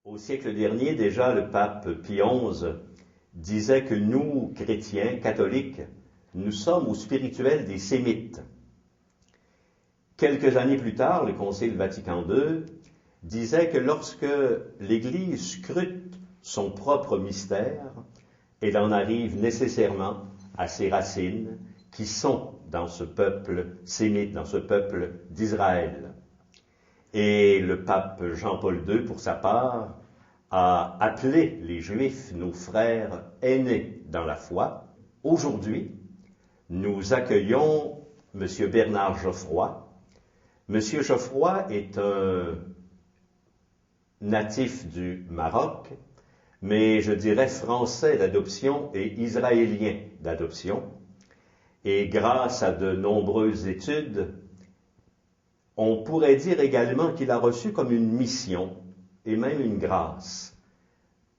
Au siècle dernier, déjà, le pape Pie XI disait que nous, chrétiens, catholiques, nous sommes au spirituel des sémites. Quelques années plus tard, le Concile Vatican II disait que lorsque l'Église scrute son propre mystère, elle en arrive nécessairement à ses racines qui sont dans ce peuple sémite, dans ce peuple d'Israël. Et le pape Jean-Paul II, pour sa part, a appelé les Juifs, nos frères aînés dans la foi. Aujourd'hui, nous accueillons M. Bernard Geoffroy. M. Geoffroy est un natif du Maroc, mais je dirais français d'adoption et israélien d'adoption. Et grâce à de nombreuses études, on pourrait dire également qu'il a reçu comme une mission et même une grâce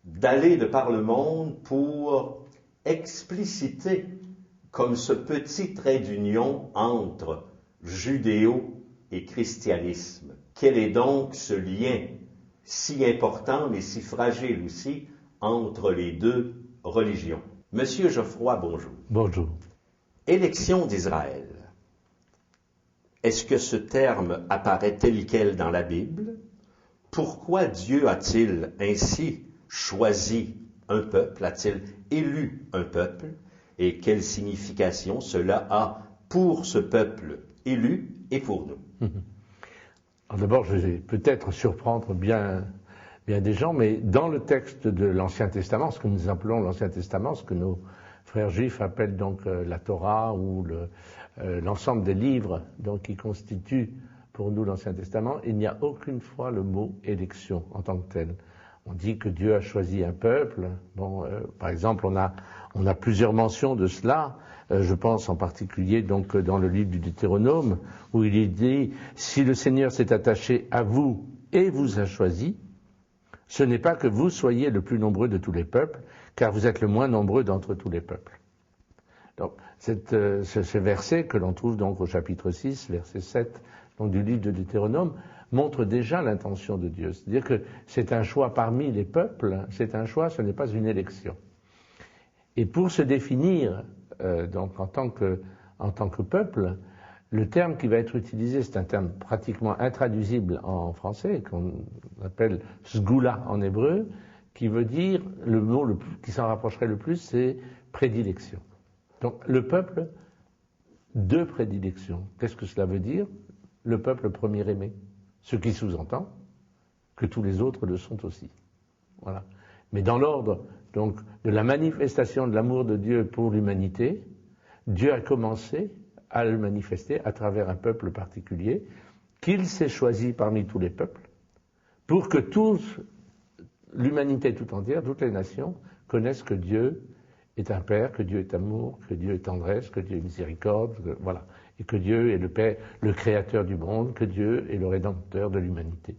d'aller de par le monde pour expliciter comme ce petit trait d'union entre judéo et christianisme. Quel est donc ce lien si important mais si fragile aussi entre les deux religions? Monsieur Geoffroy, bonjour. Bonjour. Élection d'Israël. Est-ce que ce terme apparaît tel quel dans la Bible? Pourquoi Dieu a-t-il ainsi choisi un peuple, a-t-il élu un peuple? Et quelle signification cela a pour ce peuple élu et pour nous? Alors d'abord, je vais peut-être surprendre bien des gens, mais dans le texte de l'Ancien Testament, ce que nous appelons l'Ancien Testament, ce que nos frères juifs appellent donc la Torah ou l'ensemble des livres donc, qui constituent pour nous l'Ancien Testament, il n'y a aucune fois le mot élection en tant que tel. On dit que Dieu a choisi un peuple. Bon, par exemple, on a plusieurs mentions de cela. Je pense en particulier donc dans le livre du Deutéronome, où il est dit « Si le Seigneur s'est attaché à vous et vous a choisi, ce n'est pas que vous soyez le plus nombreux de tous les peuples, car vous êtes le moins nombreux d'entre tous les peuples. » Donc, ce verset que l'on trouve donc au chapitre 6, verset 7, donc du livre de Deutéronome, montre déjà l'intention de Dieu. C'est-à-dire que c'est un choix parmi les peuples, c'est un choix, ce n'est pas une élection. Et pour se définir donc en tant que peuple, le terme qui va être utilisé, c'est un terme pratiquement intraduisible en français, qu'on appelle sgoula en hébreu, qui veut dire, le mot qui s'en rapprocherait le plus, c'est prédilection. Donc le peuple de prédilection. Qu'est-ce que cela veut dire? Le peuple premier aimé. Ce qui sous-entend que tous les autres le sont aussi. Voilà. Mais dans l'ordre donc de la manifestation de l'amour de Dieu pour l'humanité, Dieu a commencé à le manifester à travers un peuple particulier qu'il s'est choisi parmi tous les peuples pour que l'humanité tout entière, toutes les nations connaissent que Dieu est un Père, que Dieu est amour, que Dieu est tendresse, que Dieu est miséricorde, voilà. Et que Dieu est le Père, le Créateur du monde, que Dieu est le Rédempteur de l'humanité.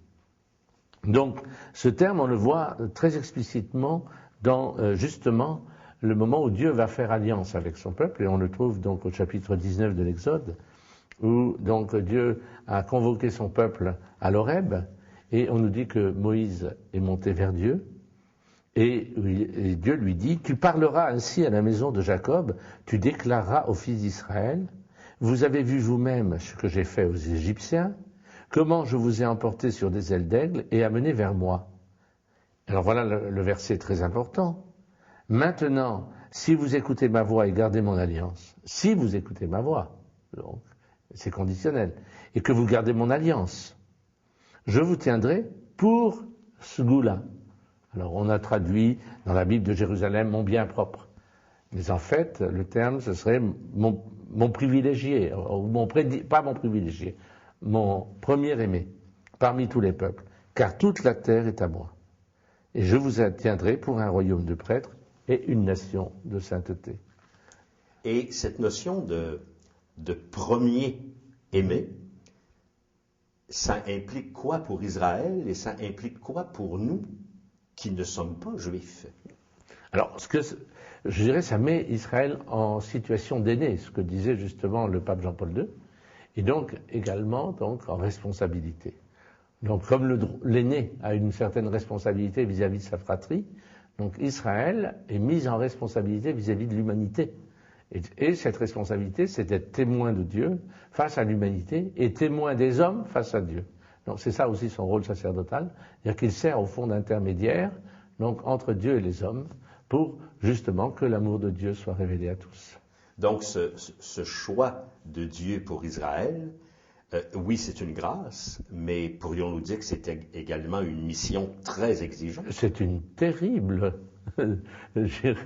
Donc, ce terme, on le voit très explicitement dans, justement, le moment où Dieu va faire alliance avec son peuple, et on le trouve donc au chapitre 19 de l'Exode, où donc Dieu a convoqué son peuple à l'Horeb, et on nous dit que Moïse est monté vers Dieu, et Dieu lui dit, tu parleras ainsi à la maison de Jacob, tu déclareras aux fils d'Israël, vous avez vu vous-même ce que j'ai fait aux Égyptiens, comment je vous ai emporté sur des ailes d'aigle et amené vers moi. Alors voilà le verset très important. Maintenant, si vous écoutez ma voix et gardez mon alliance, si vous écoutez ma voix, donc c'est conditionnel, et que vous gardez mon alliance, je vous tiendrai pour Sgoula. Alors on a traduit dans la Bible de Jérusalem mon bien propre. Mais en fait, le terme, ce serait mon privilégié, ou pas mon privilégié, mon premier aimé, parmi tous les peuples, car toute la terre est à moi. Et je vous tiendrai pour un royaume de prêtres et une nation de sainteté. Et cette notion de premier aimé, ça implique quoi pour Israël et ça implique quoi pour nous qui ne sommes pas juifs? Alors, je dirais, ça met Israël en situation d'aîné, ce que disait justement le pape Jean-Paul II, et donc également donc, en responsabilité. Donc, comme l'aîné a une certaine responsabilité vis-à-vis de sa fratrie, donc Israël est mis en responsabilité vis-à-vis de l'humanité. Et cette responsabilité, c'est d'être témoin de Dieu face à l'humanité et témoin des hommes face à Dieu. Donc, c'est ça aussi son rôle sacerdotal, c'est-à-dire qu'il sert au fond d'intermédiaire, donc entre Dieu et les hommes, pour justement que l'amour de Dieu soit révélé à tous. Donc, ce choix de Dieu pour Israël, oui, c'est une grâce, mais pourrions-nous dire que c'est également une mission très exigeante? C'est une terrible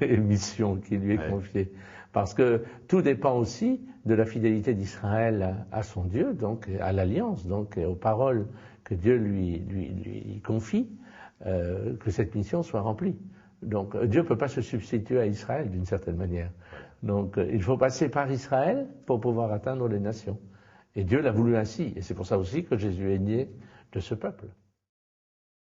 mission qui lui est confiée, parce que tout dépend aussi de la fidélité d'Israël à son Dieu, donc à l'alliance, donc aux paroles que Dieu lui confie, que cette mission soit remplie. Donc Dieu ne peut pas se substituer à Israël d'une certaine manière. Donc il faut passer par Israël pour pouvoir atteindre les nations. Et Dieu l'a voulu ainsi. Et c'est pour ça aussi que Jésus est né de ce peuple.